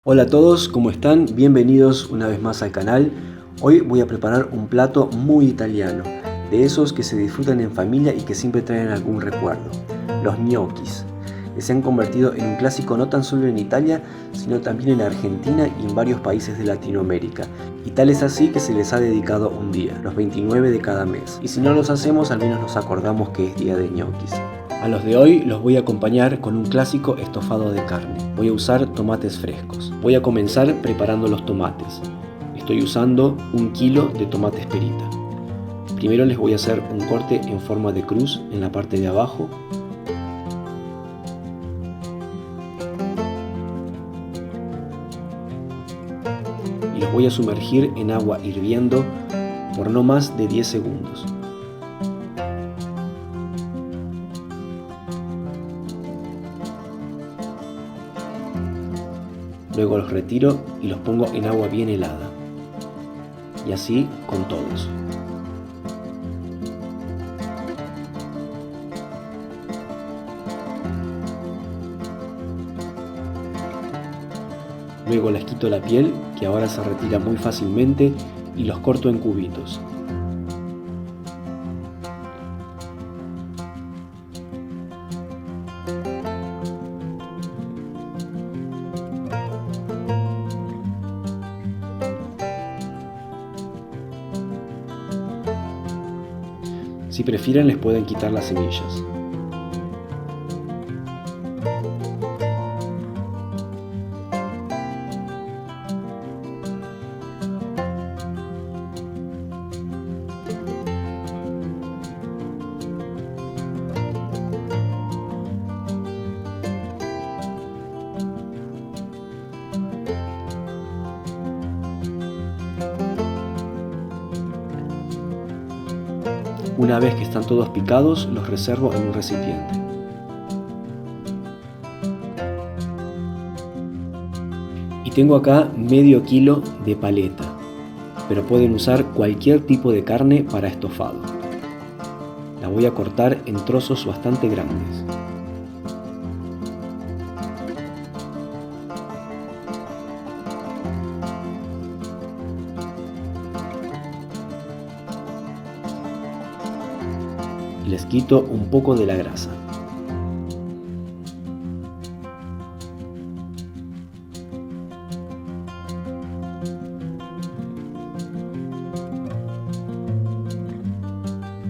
Hola a todos, ¿cómo están? Bienvenidos una vez más al canal. Hoy voy a preparar un plato muy italiano, de esos que se disfrutan en familia y que siempre traen algún recuerdo, los ñoquis, que se han convertido en un clásico no tan solo en Italia, sino también en Argentina y en varios países de Latinoamérica. Y tal es así que se les ha dedicado un día, los 29 de cada mes. Y si no los hacemos, al menos nos acordamos que es día de ñoquis. A los de hoy los voy a acompañar con un clásico estofado de carne. Voy a usar tomates frescos. Voy a comenzar preparando los tomates. Estoy usando 1 kilo de tomates perita. Primero les voy a hacer un corte en forma de cruz en la parte de abajo. Y los voy a sumergir en agua hirviendo por no más de 10 segundos. Luego los retiro y los pongo en agua bien helada. Y así con todos. Luego les quito la piel, que ahora se retira muy fácilmente, y los corto en cubitos. Si prefieren, les pueden quitar las semillas. Una vez que están todos picados, los reservo en un recipiente. Y tengo acá medio kilo de paleta, pero pueden usar cualquier tipo de carne para estofado. La voy a cortar en trozos bastante grandes. Les quito un poco de la grasa.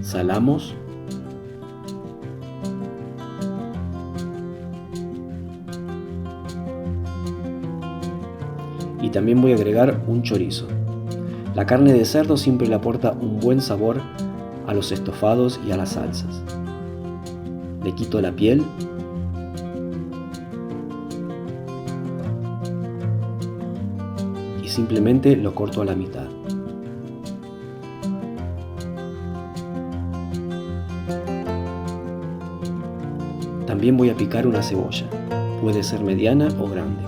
Salamos. Y también voy a agregar un chorizo. La carne de cerdo siempre le aporta un buen sabor a los estofados y a las salsas. Le quito la piel y simplemente lo corto a la mitad. También voy a picar una cebolla, puede ser mediana o grande.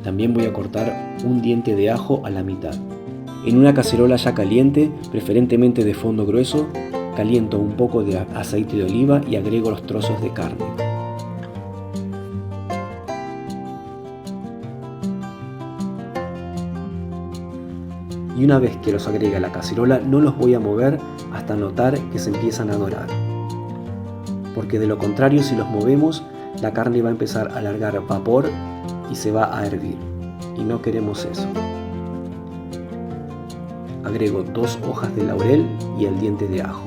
También voy a cortar un diente de ajo a la mitad. En una cacerola ya caliente, preferentemente de fondo grueso, caliento un poco de aceite de oliva y agrego los trozos de carne. Y una vez que los agregue a la cacerola, no los voy a mover hasta notar que se empiezan a dorar. Porque de lo contrario, si los movemos, la carne va a empezar a largar vapor y se va a hervir, y no queremos eso. Agrego 2 hojas de laurel y el diente de ajo.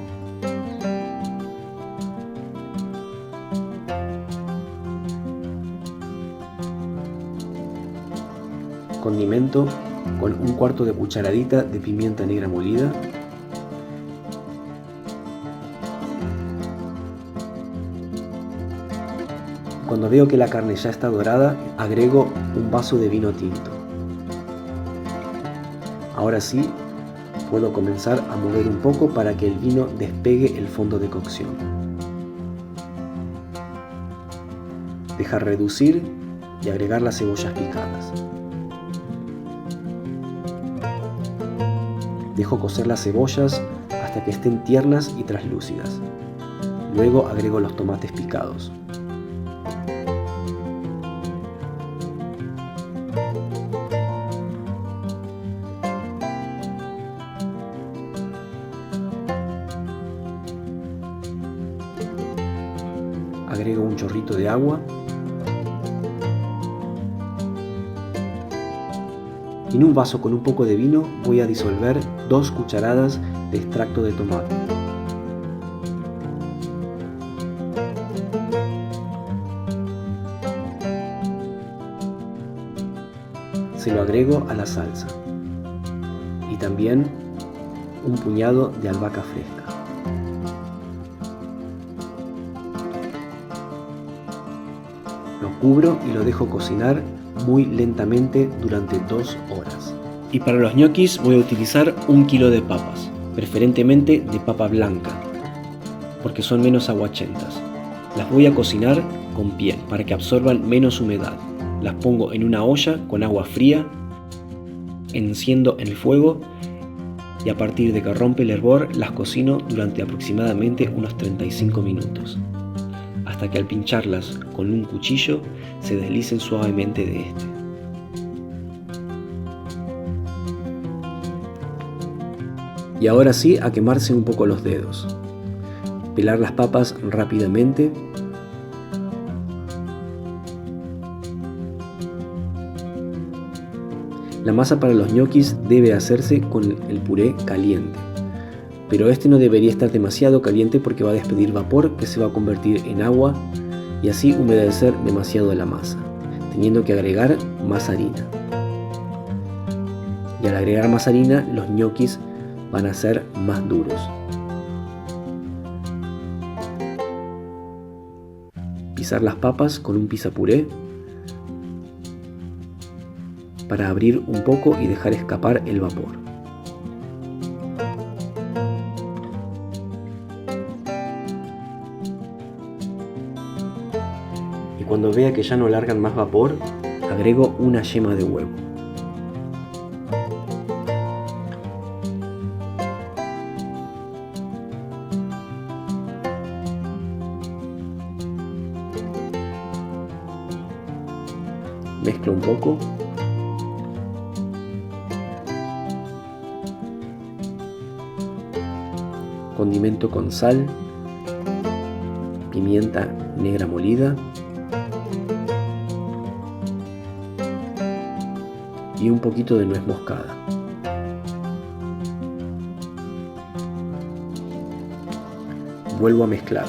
Condimento con 1/4 de cucharadita de pimienta negra molida. Cuando veo que la carne ya está dorada, agrego un vaso de vino tinto. Ahora sí, puedo comenzar a mover un poco para que el vino despegue el fondo de cocción. Dejar reducir y agregar las cebollas picadas. Dejo cocer las cebollas hasta que estén tiernas y translúcidas. Luego agrego los tomates picados. Agrego un chorrito de agua y en un vaso con un poco de vino voy a disolver 2 cucharadas de extracto de tomate. Se lo agrego a la salsa y también un puñado de albahaca fresca. Lo cubro y lo dejo cocinar muy lentamente durante 2 horas. Y para los ñoquis voy a utilizar 1 kilo de papas, preferentemente de papa blanca, porque son menos aguachentas. Las voy a cocinar con piel para que absorban menos humedad. Las pongo en una olla con agua fría, enciendo el fuego y a partir de que rompe el hervor las cocino durante aproximadamente unos 35 minutos, hasta que al pincharlas con un cuchillo se deslicen suavemente de este. Y ahora sí, a quemarse un poco los dedos. Pelar las papas rápidamente. La masa para los ñoquis debe hacerse con el puré caliente, pero este no debería estar demasiado caliente porque va a despedir vapor que se va a convertir en agua y así humedecer demasiado la masa, teniendo que agregar más harina. Y al agregar más harina, los ñoquis van a ser más duros. Pisar las papas con un pisapuré para abrir un poco y dejar escapar el vapor. Y cuando vea que ya no largan más vapor, agrego una yema de huevo. Mezclo un poco. Condimento con sal, pimienta negra molida y un poquito de nuez moscada. Vuelvo a mezclar.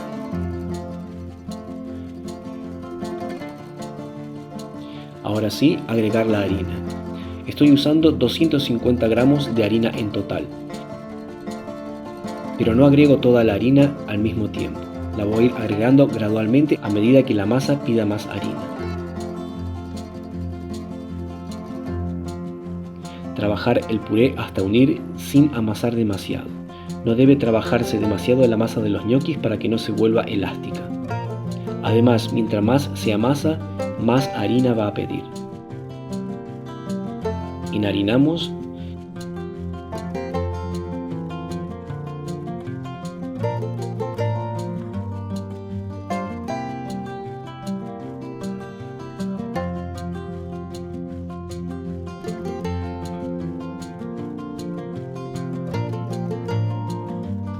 Ahora sí, agregar la harina. Estoy usando 250 gramos de harina en total, pero no agrego toda la harina al mismo tiempo. La voy a ir agregando gradualmente a medida que la masa pida más harina. Trabajar el puré hasta unir sin amasar demasiado. No debe trabajarse demasiado la masa de los ñoquis para que no se vuelva elástica. Además, mientras más se amasa, más harina va a pedir. Enharinamos.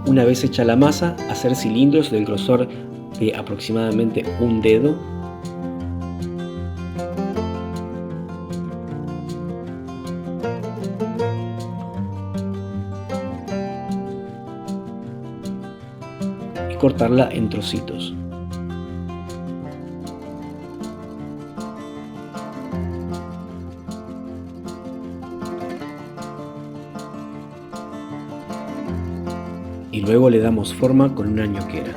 Una vez hecha la masa, hacer cilindros del grosor de aproximadamente un dedo. Y cortarla en trocitos. Y luego le damos forma con una ñoquera.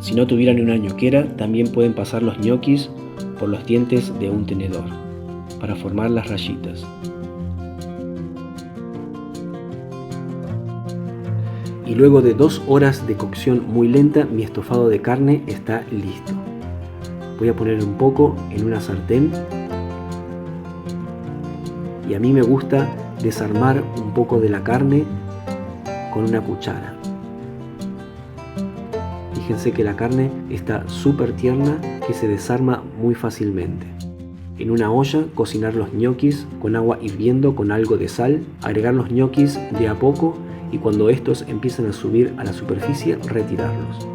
Si no tuvieran una ñoquera, también pueden pasar los ñoquis por los dientes de un tenedor para formar las rayitas. Y luego de 2 horas de cocción muy lenta, mi estofado de carne está listo. Voy a poner un poco en una sartén. Y a mí me gusta desarmar un poco de la carne con una cuchara. Fíjense que la carne está súper tierna, que se desarma muy fácilmente. En una olla, cocinar los ñoquis con agua hirviendo con algo de sal, agregar los ñoquis de a poco y cuando estos empiezan a subir a la superficie, retirarlos.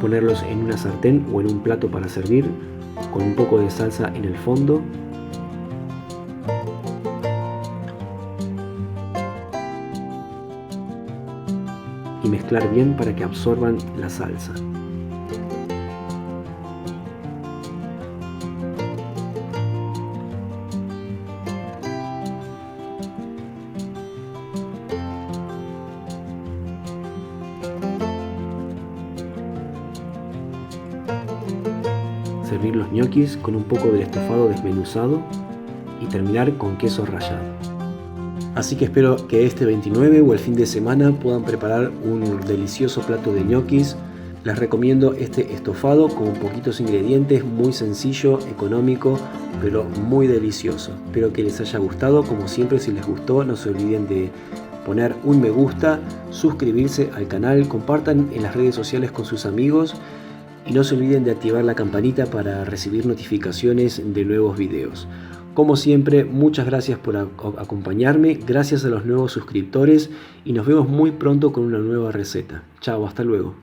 Ponerlos en una sartén o en un plato para servir, con un poco de salsa en el fondo. Y mezclar bien para que absorban la salsa. Servir los ñoquis con un poco del estofado desmenuzado y terminar con queso rallado. Así que espero que este 29 o el fin de semana puedan preparar un delicioso plato de ñoquis. Les recomiendo este estofado con poquitos ingredientes, muy sencillo, económico, pero muy delicioso. Espero que les haya gustado. Como siempre, si les gustó, no se olviden de poner un me gusta, suscribirse al canal, compartan en las redes sociales con sus amigos y no se olviden de activar la campanita para recibir notificaciones de nuevos videos. Como siempre, muchas gracias por acompañarme, gracias a los nuevos suscriptores y nos vemos muy pronto con una nueva receta. Chao, hasta luego.